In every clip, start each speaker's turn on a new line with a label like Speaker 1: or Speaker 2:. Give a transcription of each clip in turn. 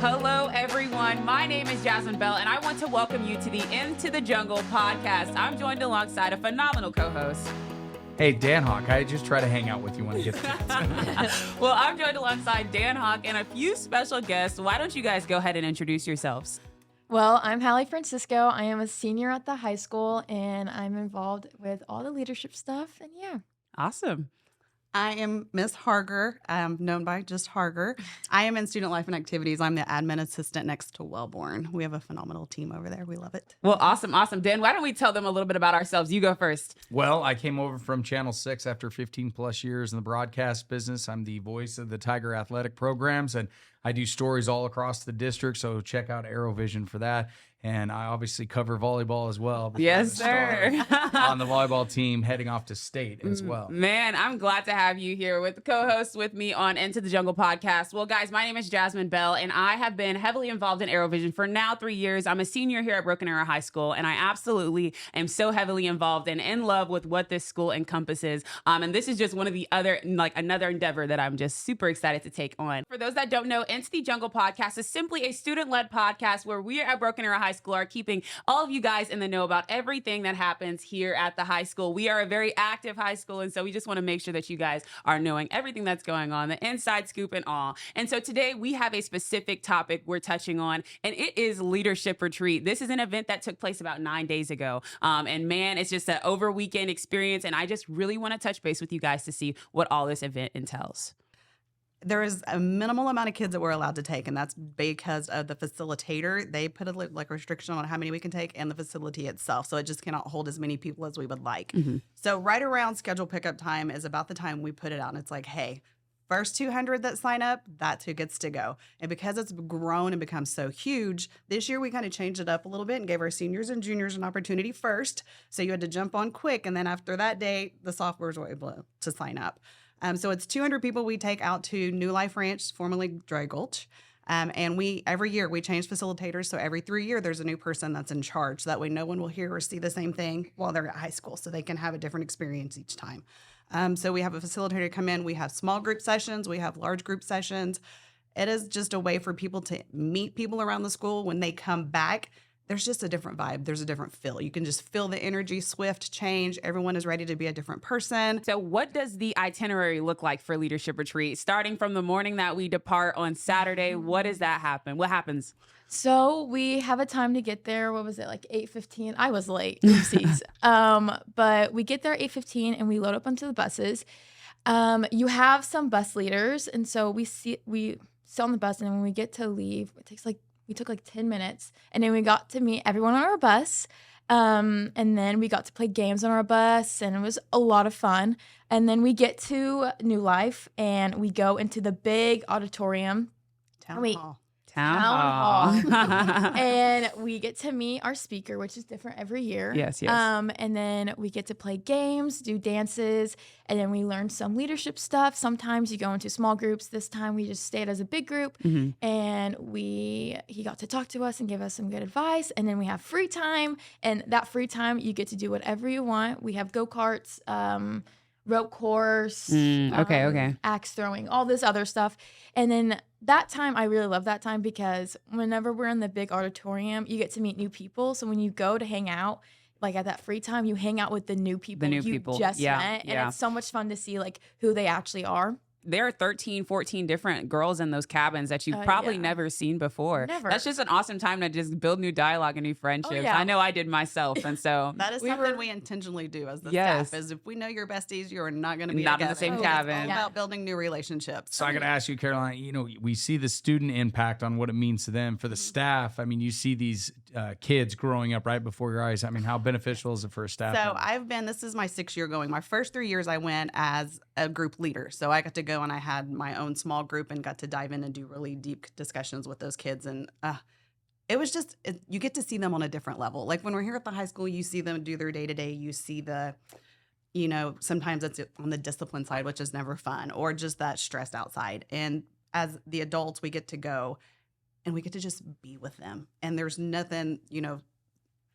Speaker 1: Hello, everyone. My name is Jasmin Bell, and I want to welcome you to the Into the Jungle podcast. I'm joined alongside a phenomenal co-host.
Speaker 2: Hey, Dan Hawk, I just try to hang out with you when I get the chance.
Speaker 1: Well, I'm joined alongside Dan Hawk and a few special guests. Why don't you guys go ahead and introduce yourselves?
Speaker 3: Well, I'm Hallee Fransico. I am a senior at the high school, and I'm involved with all the leadership stuff. And yeah.
Speaker 1: Awesome.
Speaker 4: I am Miss Harger. I'm known by just Harger. I am in student life and activities. I'm the admin assistant next to Wellborn. We have a phenomenal team over there. We love it.
Speaker 1: Well, awesome. Dan, why don't we tell them a little bit about ourselves? You go first.
Speaker 2: Well, I came over from Channel 6 after 15 plus years in the broadcast business. I'm the voice of the Tiger athletic programs, and I do stories all across the district, so check out Aerovision for that. And I obviously cover volleyball as well.
Speaker 1: Yes, sir.
Speaker 2: On the volleyball team heading off to state as well.
Speaker 1: Man, I'm glad to have you here with the co-host with me on Into the Jungle podcast. Well, guys, my name is Jasmin Bell, and I have been heavily involved in Aerovision for now 3 years. I'm a senior here at Broken Arrow High School, and I absolutely am so heavily involved and in love with what this school encompasses. And this is just one of the other, another endeavor that I'm just super excited to take on. For those that don't know, Into the Jungle podcast is simply a student-led podcast where we at Broken Arrow High School are keeping all of you guys in the know about everything that happens here at the high school. We are a very active high school, and so we just want to make sure that you guys are knowing everything that's going on, the inside scoop and all. And so today we have a specific topic we're touching on, and it is Leadership Retreat. This is an event that took place about 9 days ago. And man, it's just an over weekend experience, and I just really want to touch base with you guys to see what all this event entails.
Speaker 4: There is a minimal amount of kids that we're allowed to take, and that's because of the facilitator. They put a restriction on how many we can take and the facility itself, so it just cannot hold as many people as we would like. Mm-hmm. So right around scheduled pickup time is about the time we put it out, and it's like, hey, first 200 that sign up, that's who gets to go. And because it's grown and become so huge, this year we kind of changed it up a little bit and gave our seniors and juniors an opportunity first, so you had to jump on quick, and then after that day, the sophomores were able to sign up. So it's 200 people we take out to New Life Ranch, formerly Dry Gulch. And every year we change facilitators. So every 3 years there's a new person that's in charge. So that way no one will hear or see the same thing while they're at high school. So they can have a different experience each time. So we have a facilitator come in. We have small group sessions. We have large group sessions. It is just a way for people to meet people around the school. When they come back, there's just a different vibe. There's a different feel. You can just feel the energy, swift change. Everyone is ready to be a different person.
Speaker 1: So what does the itinerary look like for Leadership Retreat? Starting from the morning that we depart on Saturday, what does that happen? What happens?
Speaker 3: So we have a time to get there. What was it, like 8:15? I was late. Oopsies. But we get there at 8:15 and we load up onto the buses. You have some bus leaders. And so we sit on the bus, and when we get to leave, we took like 10 minutes, and then we got to meet everyone on our bus. And then we got to play games on our bus, and it was a lot of fun. And then we get to New Life, and we go into the big auditorium.
Speaker 4: Town hall.
Speaker 3: And we get to meet our speaker, which is different every year.
Speaker 1: Yes.
Speaker 3: And then we get to play games, do dances, and then we learn some leadership stuff. Sometimes you go into small groups. This time we just stayed as a big group, and he got to talk to us and give us some good advice. And then we have free time, and that free time you get to do whatever you want. We have go-karts, rope course, axe throwing, all this other stuff. And then that time, I really love that time because whenever we're in the big auditorium, you get to meet new people. So when you go to hang out, like at that free time, you hang out with the new people you just met. And it's so much fun to see like who they actually are.
Speaker 1: There are 13, 14 different girls in those cabins that you've probably never seen before.
Speaker 3: Never.
Speaker 1: That's just an awesome time to just build new dialogue and new friendships. I know I did myself. And so
Speaker 4: that is something we intentionally do as the staff, is if we know you're besties, you're not going to be
Speaker 1: not in the same cabin.
Speaker 4: It's all about building new relationships.
Speaker 2: So I got to ask you, Carolyn, we see the student impact on what it means to them. For the staff, I mean, you see these kids growing up right before your eyes. I mean, how beneficial is it for a staff member?
Speaker 4: This is my 6th year going. My first 3 years I went as a group leader. So I got to go and I had my own small group and got to dive in and do really deep discussions with those kids. And it was just, you get to see them on a different level. Like when we're here at the high school, you see them do their day-to-day. You see sometimes it's on the discipline side, which is never fun, or just that stressed out side. And as the adults, we get to go and we get to just be with them. And there's nothing,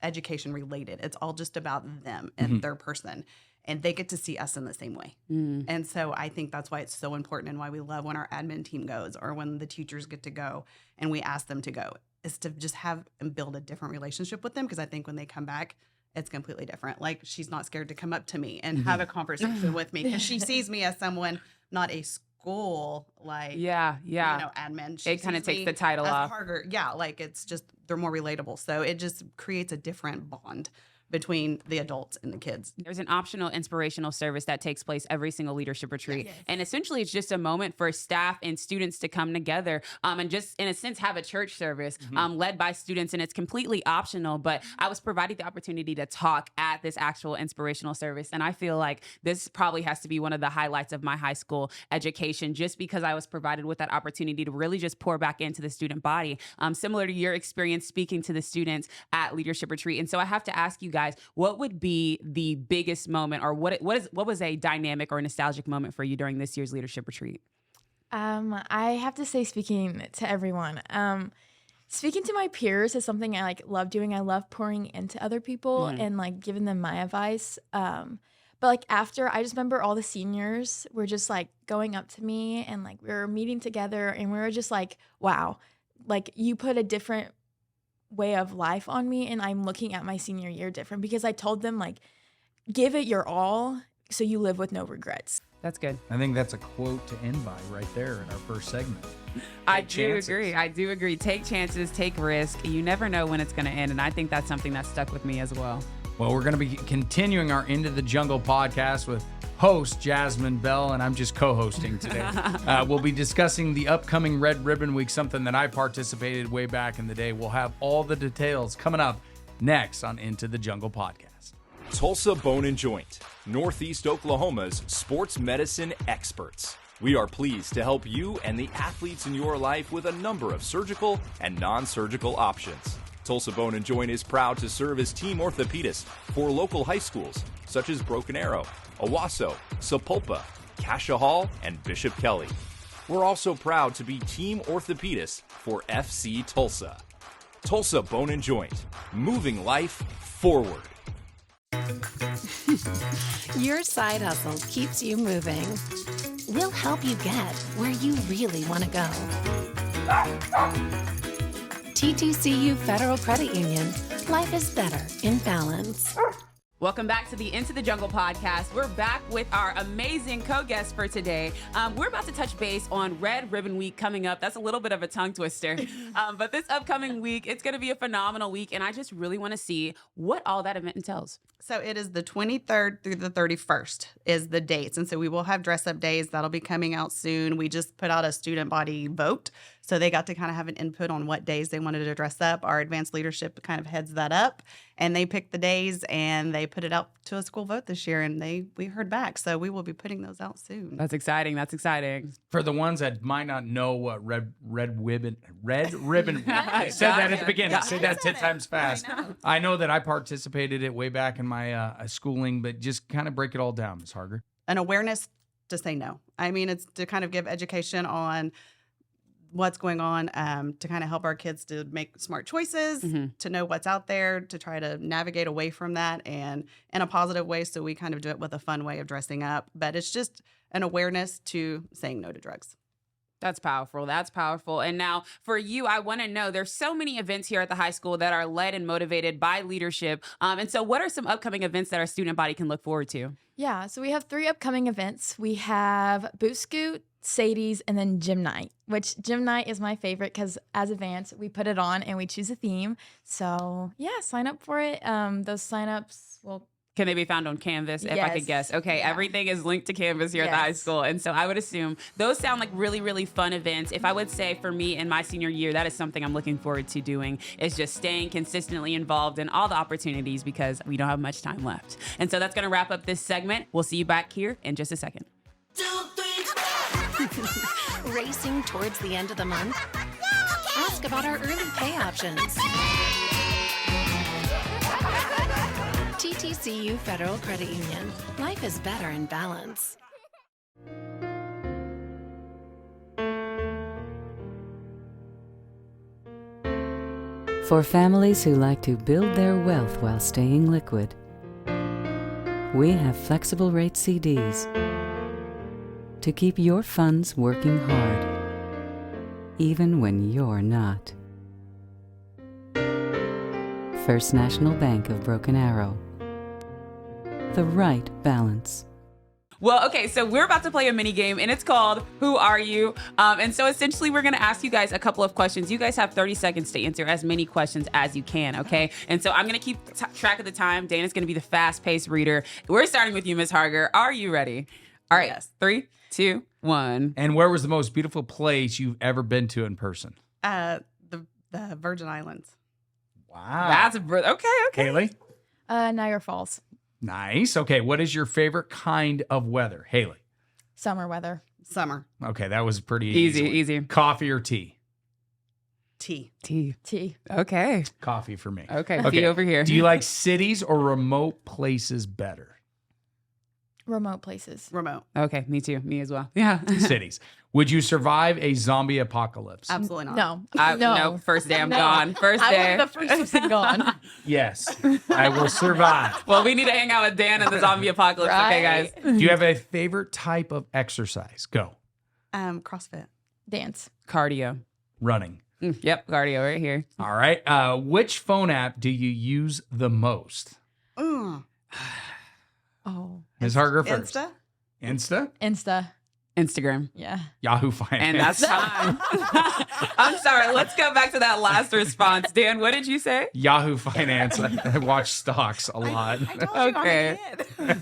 Speaker 4: education related. It's all just about them and their person. and they get to see us in the same way. And so I think that's why it's so important, and why we love when our admin team goes, or when the teachers get to go and we ask them to go, is to just have and build a different relationship with them. Because I think when they come back, it's completely different. Like, she's not scared to come up to me and have a conversation with me, because she sees me as someone, not a school, like, admin. She
Speaker 1: It kind of
Speaker 4: sees
Speaker 1: takes
Speaker 4: me
Speaker 1: the title
Speaker 4: as
Speaker 1: off.
Speaker 4: Harger. Yeah, like, it's just, they're more relatable. So it just creates a different bond between the adults and the kids.
Speaker 1: There's an optional inspirational service that takes place every single leadership retreat. And essentially, it's just a moment for staff and students to come together and just, in a sense, have a church service led by students. And it's completely optional. But I was provided the opportunity to talk at this actual inspirational service. And I feel like this probably has to be one of the highlights of my high school education, just because I was provided with that opportunity to really just pour back into the student body, similar to your experience speaking to the students at leadership retreat. And so I have to ask you guys, what would be the biggest moment, or what was a dynamic or nostalgic moment for you during this year's leadership retreat?
Speaker 3: I have to say, speaking to everyone, speaking to my peers is something I love doing. I love pouring into other people and giving them my advice. But after, I just remember all the seniors were just going up to me, and we were meeting together, and we were just wow, you put a different way of life on me, and I'm looking at my senior year different, because I told them give it your all so you live with no regrets.
Speaker 1: That's good.
Speaker 2: I think that's a quote to end by right there in our first segment.
Speaker 1: I do agree. Take chances, take risk. You never know when it's going to end. And I think that's something that stuck with me as well.
Speaker 2: Well, we're going to be continuing our Into the Jungle podcast with host Jasmin Bell, and I'm just co-hosting today. We'll be discussing the upcoming Red Ribbon Week, something that I participated way back in the day. We'll have all the details coming up next on Into the Jungle podcast.
Speaker 5: Tulsa Bone and Joint, Northeast Oklahoma's sports medicine experts. We are pleased to help you and the athletes in your life with a number of surgical and non-surgical options. Tulsa Bone and Joint is proud to serve as team orthopedist for local high schools such as Broken Arrow, Owasso, Sapulpa, Cascia Hall, and Bishop Kelly. We're also proud to be team orthopedist for FC Tulsa. Tulsa Bone and Joint, moving life forward.
Speaker 6: Your side hustle keeps you moving. We'll help you get where you really want to go. TTCU Federal Credit Union. Life is better in balance.
Speaker 1: Welcome back to the Into the Jungle podcast. We're back with our amazing co-guest for today. We're about to touch base on Red Ribbon Week coming up. That's a little bit of a tongue twister. But this upcoming week, it's going to be a phenomenal week. And I just really want to see what all that event entails.
Speaker 4: So it is the 23rd through the 31st is the dates. And so we will have dress up days. That'll be coming out soon. We just put out a student body vote. So they got to kind of have an input on what days they wanted to dress up. Our advanced leadership kind of heads that up, and they picked the days, and they put it out to a school vote this year, and we heard back. So we will be putting those out soon.
Speaker 1: That's exciting. That's exciting.
Speaker 2: For the ones that might not know what Red Ribbon, I said that at the beginning. Say that 10 times fast. I know that I participated it way back in my schooling, but just kind of break it all down, Ms. Harger.
Speaker 4: An awareness to say no. I mean, it's to kind of give education on what's going on, to kind of help our kids to make smart choices, to know what's out there, to try to navigate away from that and in a positive way. So we kind of do it with a fun way of dressing up. But it's just an awareness to saying no to drugs.
Speaker 1: That's powerful. That's powerful. And now for you, I want to know, there's so many events here at the high school that are led and motivated by leadership. And so what are some upcoming events that our student body can look forward to?
Speaker 3: Yeah, so we have 3 upcoming events. We have Boot Scoot, Sadie's, and then Gym Night, which Gym Night is my favorite because as Advance, we put it on and we choose a theme. So yeah, sign up for it. Those signups will...
Speaker 1: Can they be found on Canvas, if I could guess? Okay, yeah. Everything is linked to Canvas here at the high school. And so I would assume those sound like really, really fun events. If I would say for me in my senior year, that is something I'm looking forward to doing, is just staying consistently involved in all the opportunities because we don't have much time left. And so that's going to wrap up this segment. We'll see you back here in just a second.
Speaker 6: Racing towards the end of the month? Ask about our early pay options. TTCU Federal Credit Union. Life is better in balance.
Speaker 7: For families who like to build their wealth while staying liquid. We have flexible rate CDs to keep your funds working hard, even when you're not. First National Bank of Broken Arrow. The right balance.
Speaker 1: Well, okay, so we're about to play a mini game, and it's called Who Are You? And so essentially, we're going to ask you guys a couple of questions. You guys have 30 seconds to answer as many questions as you can, okay? And so I'm going to keep track of the time. Dana's going to be the fast-paced reader. We're starting with you, Ms. Harger. Are you ready? All right,
Speaker 4: Yes.
Speaker 1: 3, 2, 1.
Speaker 2: And where was the most beautiful place you've ever been to in person?
Speaker 4: The Virgin Islands.
Speaker 2: Wow.
Speaker 1: That's okay.
Speaker 2: Haley?
Speaker 3: Niagara Falls.
Speaker 2: Nice. Okay, what is your favorite kind of weather? Haley?
Speaker 3: Summer weather.
Speaker 4: Summer.
Speaker 2: Okay, that was pretty
Speaker 1: Easy.
Speaker 2: Coffee or tea?
Speaker 4: Tea.
Speaker 3: Tea.
Speaker 1: Okay.
Speaker 2: Coffee for me.
Speaker 1: Okay, tea over here.
Speaker 2: Do you like cities or remote places better?
Speaker 3: Remote places.
Speaker 4: Remote.
Speaker 1: Okay, me too. Me as well. Yeah.
Speaker 2: Cities. Would you survive a zombie apocalypse?
Speaker 4: Absolutely not.
Speaker 3: No.
Speaker 1: No, first day I'm
Speaker 3: No.
Speaker 1: gone. First
Speaker 3: I
Speaker 1: day.
Speaker 3: want the first person gone.
Speaker 2: Yes, I will survive.
Speaker 1: Well, we need to hang out with Dan in the zombie apocalypse. Okay, guys.
Speaker 3: Right.
Speaker 2: Do you have a favorite type of exercise? Go.
Speaker 4: CrossFit.
Speaker 3: Dance.
Speaker 1: Cardio.
Speaker 2: Running.
Speaker 1: Yep, cardio right here.
Speaker 2: All right. Which phone app do you use the most?
Speaker 4: Mm.
Speaker 3: Oh.
Speaker 2: Ms. Harger first.
Speaker 4: Insta.
Speaker 2: Insta?
Speaker 3: Insta.
Speaker 1: Instagram.
Speaker 3: Yeah.
Speaker 2: Yahoo Finance.
Speaker 1: And that's time. I'm sorry. Let's go back to that last response. Dan, what did you say?
Speaker 2: Yahoo Finance. I watch stocks a lot.
Speaker 4: I told you
Speaker 1: Okay.
Speaker 4: I'm a kid.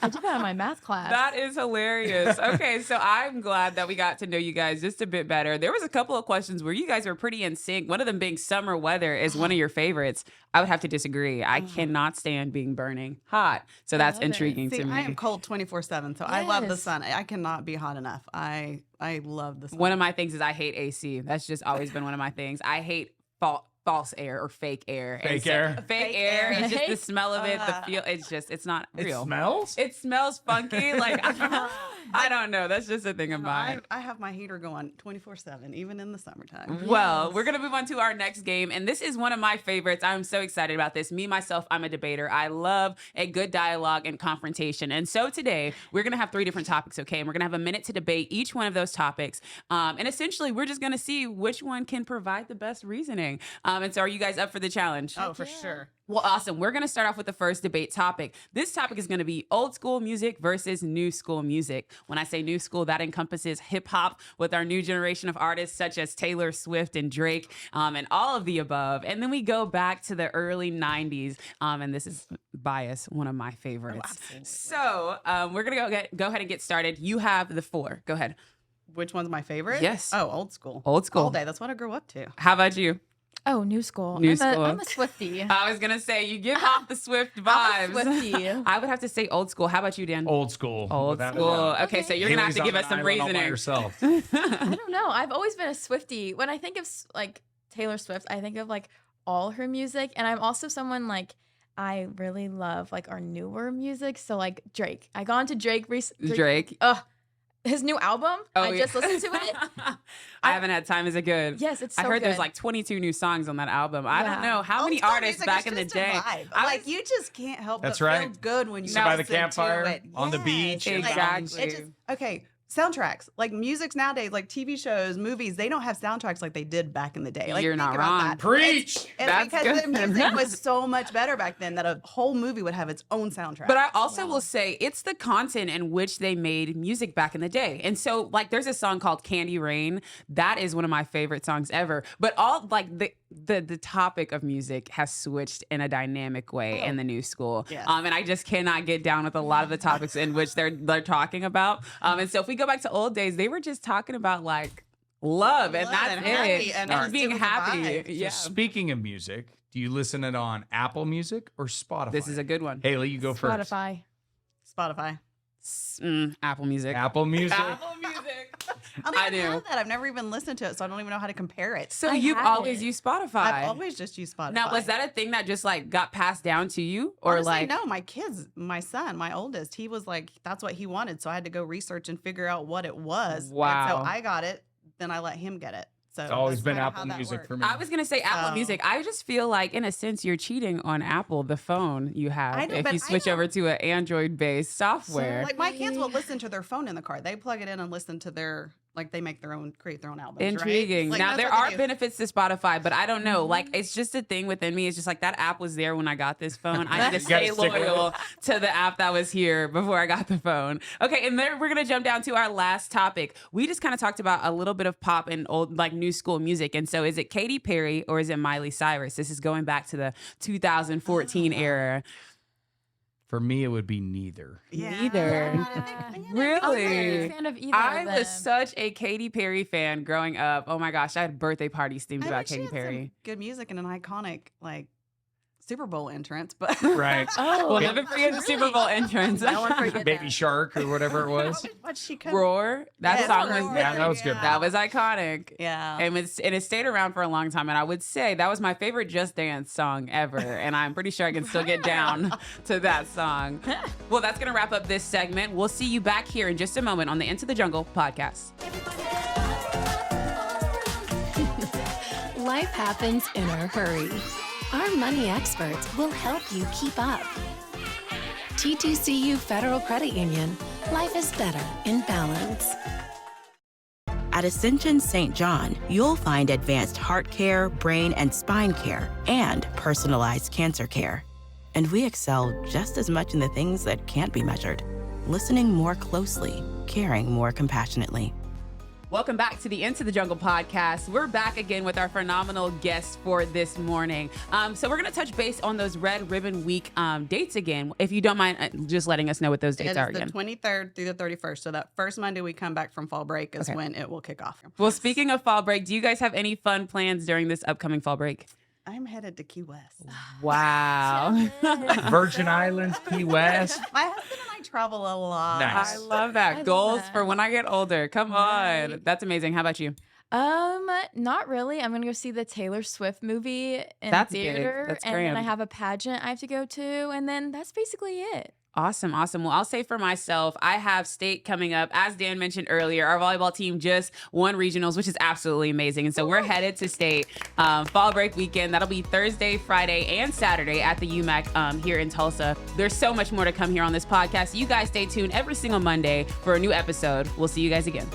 Speaker 3: I did that in my math class.
Speaker 1: That is hilarious. Okay, so I'm glad that we got to know you guys just a bit better. There was a couple of questions where you guys were pretty in sync. One of them being summer weather is one of your favorites. I would have to disagree. I cannot stand being burning hot. So that's
Speaker 3: love it.
Speaker 1: intriguing
Speaker 4: See,
Speaker 1: to me.
Speaker 4: I am cold 24/7, so I love the
Speaker 3: Yes.
Speaker 4: sun. I cannot be hot enough. I love the sun.
Speaker 1: One of my things is I hate AC. That's just always been one of my things. I hate false air or fake air. And
Speaker 2: Fake air?
Speaker 1: Fake
Speaker 4: Fake
Speaker 1: air.
Speaker 4: air.
Speaker 1: It's just the smell of it, the feel. It's not
Speaker 2: It
Speaker 1: real.
Speaker 2: smells?
Speaker 1: It smells funky. Like, I don't know. That's just a thing of mine.
Speaker 4: I have my heater going 24/7, even in the summertime.
Speaker 1: Well, we're going to move on to our next game. And this is one of my favorites. I'm so excited about this. Me, myself, I'm a debater. I love a good dialogue and confrontation. And so today, we're going to have 3 different topics, okay? And we're going to have a minute to debate each one of those topics. And essentially, we're just going to see which one can provide the best reasoning. And so are you guys up for the challenge?
Speaker 4: Oh, for sure.
Speaker 1: Well, awesome. We're going to start off with the first debate topic. This topic is going to be old school music versus new school music. When I say new school, that encompasses hip hop with our new generation of artists such as Taylor Swift and Drake and all of the above. And then we go back to the early 90s. And this is bias, one of my favorites.
Speaker 4: absolutely.
Speaker 1: So we're going to go ahead and get started. You have the 4. Go ahead.
Speaker 4: Which one's my favorite?
Speaker 1: Yes.
Speaker 4: Oh, old school.
Speaker 1: Old school.
Speaker 4: All day. That's what I grew up to.
Speaker 1: How about you?
Speaker 3: Oh, new school.
Speaker 1: New
Speaker 3: I'm
Speaker 1: school.
Speaker 3: I'm a Swiftie.
Speaker 1: I was going to say, you give off the Swift
Speaker 3: I'm a
Speaker 1: vibes.
Speaker 3: Swiftie.
Speaker 1: I would have to say old school. How about you, Dan?
Speaker 2: Old school.
Speaker 1: Old
Speaker 2: Without a
Speaker 1: school.
Speaker 2: doubt.
Speaker 1: Okay, so you're gonna have to give us some
Speaker 2: Haley's on an
Speaker 1: reasoning.
Speaker 2: island all by herself.
Speaker 3: I don't know. I've always been a Swiftie. When I think of like Taylor Swift, I think of like all her music, and I'm also someone like I really love like our newer music. So like Drake. I got into Drake recently.
Speaker 1: Drake.
Speaker 3: His new album.
Speaker 1: Oh,
Speaker 3: I
Speaker 1: yeah.
Speaker 3: just listened to it.
Speaker 1: I haven't had time. Is it good?
Speaker 3: Yes, it's so
Speaker 1: I heard
Speaker 3: good.
Speaker 1: there's like 22 new songs on that album. I don't
Speaker 3: Yeah.
Speaker 1: know how many
Speaker 4: Old school
Speaker 1: artists
Speaker 4: music
Speaker 1: back
Speaker 4: is
Speaker 1: in the
Speaker 4: just a
Speaker 1: day.
Speaker 4: vibe.
Speaker 1: I
Speaker 4: Like
Speaker 1: was-
Speaker 4: you just can't help
Speaker 2: That's
Speaker 4: but
Speaker 2: right.
Speaker 4: feel good when you
Speaker 2: Sit by the
Speaker 4: listen to
Speaker 2: campfire,
Speaker 4: it.
Speaker 2: on the beach.
Speaker 4: Like,
Speaker 1: Exactly.
Speaker 4: it just, okay. Soundtracks, like music nowadays, like TV shows, movies, they don't have soundtracks like they did back in the day. Like,
Speaker 1: You're not
Speaker 4: think about
Speaker 1: wrong.
Speaker 4: that.
Speaker 2: Preach!
Speaker 4: It's
Speaker 1: That's
Speaker 4: because the
Speaker 1: good.
Speaker 4: music was so much better back then that a whole movie would have its own soundtrack.
Speaker 1: But I also will say it's the content in which they made music back in the day. And so like there's a song called Candy Rain. That is one of my favorite songs ever. But all like the topic of music has switched in a dynamic way in the new school.
Speaker 4: Yes.
Speaker 1: And I just cannot get down with a lot of the topics in which they're talking about. And so if we go back to old days, they were just talking about like love and
Speaker 4: Love
Speaker 1: that's
Speaker 4: and
Speaker 1: it.
Speaker 4: happy and
Speaker 1: And
Speaker 4: just
Speaker 1: being
Speaker 4: it was a
Speaker 1: happy.
Speaker 4: vibe.
Speaker 1: Yeah.
Speaker 2: So speaking of music, do you listen it on Apple Music or Spotify?
Speaker 1: This is a good one.
Speaker 2: Haley, you go first.
Speaker 3: Spotify.
Speaker 4: Spotify.
Speaker 1: Apple Music.
Speaker 2: Apple Music.
Speaker 1: Apple Music.
Speaker 4: I
Speaker 1: do.
Speaker 4: know that. I've never even listened to it, so I don't even know how to compare it.
Speaker 1: So
Speaker 3: I
Speaker 1: you've
Speaker 3: have
Speaker 1: always
Speaker 3: it.
Speaker 1: used Spotify.
Speaker 4: I've always just used Spotify.
Speaker 1: Now, was that a thing that just like got passed down to you, or
Speaker 4: Honestly,
Speaker 1: like
Speaker 4: no, my kids, my son, my oldest, he was like, that's what he wanted. So I had to go research and figure out what it was. And
Speaker 1: Wow.
Speaker 4: so I got it, then I let him get it. So
Speaker 2: It's always
Speaker 4: that's
Speaker 2: been
Speaker 4: kinda
Speaker 2: Apple
Speaker 4: how that
Speaker 2: Music
Speaker 4: works.
Speaker 2: for me.
Speaker 1: I was gonna say Apple
Speaker 4: So-
Speaker 1: Music. I just feel like, in a sense, you're cheating on Apple, the phone you have,
Speaker 4: I know,
Speaker 1: if
Speaker 4: but
Speaker 1: you
Speaker 4: I
Speaker 1: switch
Speaker 4: know-
Speaker 1: over to an Android-based software.
Speaker 4: Like my kids will listen to their phone in the car. They plug it in and listen to their they make their own, create their own albums.
Speaker 1: Intriguing.
Speaker 4: Right? Like,
Speaker 1: Now
Speaker 4: that's
Speaker 1: there
Speaker 4: what
Speaker 1: are
Speaker 4: they do.
Speaker 1: benefits to Spotify, but I don't know. Like it's just a thing within me. It's just like that app was there when I got this phone. I need to
Speaker 2: You gotta
Speaker 1: stay
Speaker 2: stick with
Speaker 1: loyal to the app that was here before I got the phone. Okay, and there we're gonna jump down to our last topic. We just kind of talked about a little bit of pop and old like new school music. And so is it Katy Perry or is it Miley Cyrus? This is going back to the 2014 era.
Speaker 2: For me, it would be neither.
Speaker 1: Neither. Really?
Speaker 3: I'm not a fan of either
Speaker 1: I
Speaker 3: of
Speaker 1: was
Speaker 3: them.
Speaker 1: such a Katy Perry fan growing up. Oh my gosh, I had birthday parties themed
Speaker 4: I
Speaker 1: about
Speaker 4: mean, she
Speaker 1: Katy
Speaker 4: had some
Speaker 1: Perry.
Speaker 4: good music and an iconic Super Bowl entrance, but
Speaker 2: Right.
Speaker 1: We'll never forget the Super Bowl entrance.
Speaker 3: No one forget
Speaker 2: Baby
Speaker 3: that.
Speaker 2: Shark or whatever it was.
Speaker 4: what she could
Speaker 1: Roar. That
Speaker 4: Yes,
Speaker 1: song was
Speaker 4: Roar.
Speaker 2: Yeah, that was good.
Speaker 1: that was iconic.
Speaker 4: Yeah.
Speaker 1: And it stayed around for a long time. And I would say that was my favorite Just Dance song ever. And I'm pretty sure I can still get down to that song. Well, that's going to wrap up this segment. We'll see you back here in just a moment on the Into the Jungle podcast.
Speaker 6: Life happens in a hurry. Our money experts will help you keep up. TTCU Federal Credit Union. Life is better in balance.
Speaker 8: At Ascension St. John, you'll find advanced heart care, brain and spine care, and personalized cancer care. And we excel just as much in the things that can't be measured. Listening more closely, caring more compassionately.
Speaker 1: Welcome back to the Into the Jungle podcast. We're back again with our phenomenal guests for this morning. So we're going to touch base on those Red Ribbon Week dates again. If you don't mind just letting us know what those dates
Speaker 4: It
Speaker 1: are
Speaker 4: is the
Speaker 1: again.
Speaker 4: 23rd through the 31st. So that first Monday we come back from fall break is
Speaker 1: Okay.
Speaker 4: when it will kick off.
Speaker 1: Well, speaking of fall break, do you guys have any fun plans during this upcoming fall break?
Speaker 4: I'm headed to Key West.
Speaker 1: Wow.
Speaker 2: Virgin Islands, Key West.
Speaker 4: My husband and I travel a lot.
Speaker 2: Nice.
Speaker 1: I love that.
Speaker 3: I love
Speaker 1: Goals
Speaker 3: that.
Speaker 1: for when I get older. Come on.
Speaker 3: Right.
Speaker 1: That's amazing. How about you?
Speaker 3: Not really. I'm gonna go see the Taylor Swift movie in
Speaker 1: That's big.
Speaker 3: theater,
Speaker 1: That's
Speaker 3: and then I
Speaker 1: grand.
Speaker 3: have a pageant I have to go to, and then that's basically it.
Speaker 1: Awesome. Awesome. Well, I'll say for myself, I have state coming up. As Dan mentioned earlier, our volleyball team just won regionals, which is absolutely amazing. And so we're headed to state fall break weekend. That'll be Thursday, Friday, and Saturday at the UMAC here in Tulsa. There's so much more to come here on this podcast. You guys stay tuned every single Monday for a new episode. We'll see you guys again.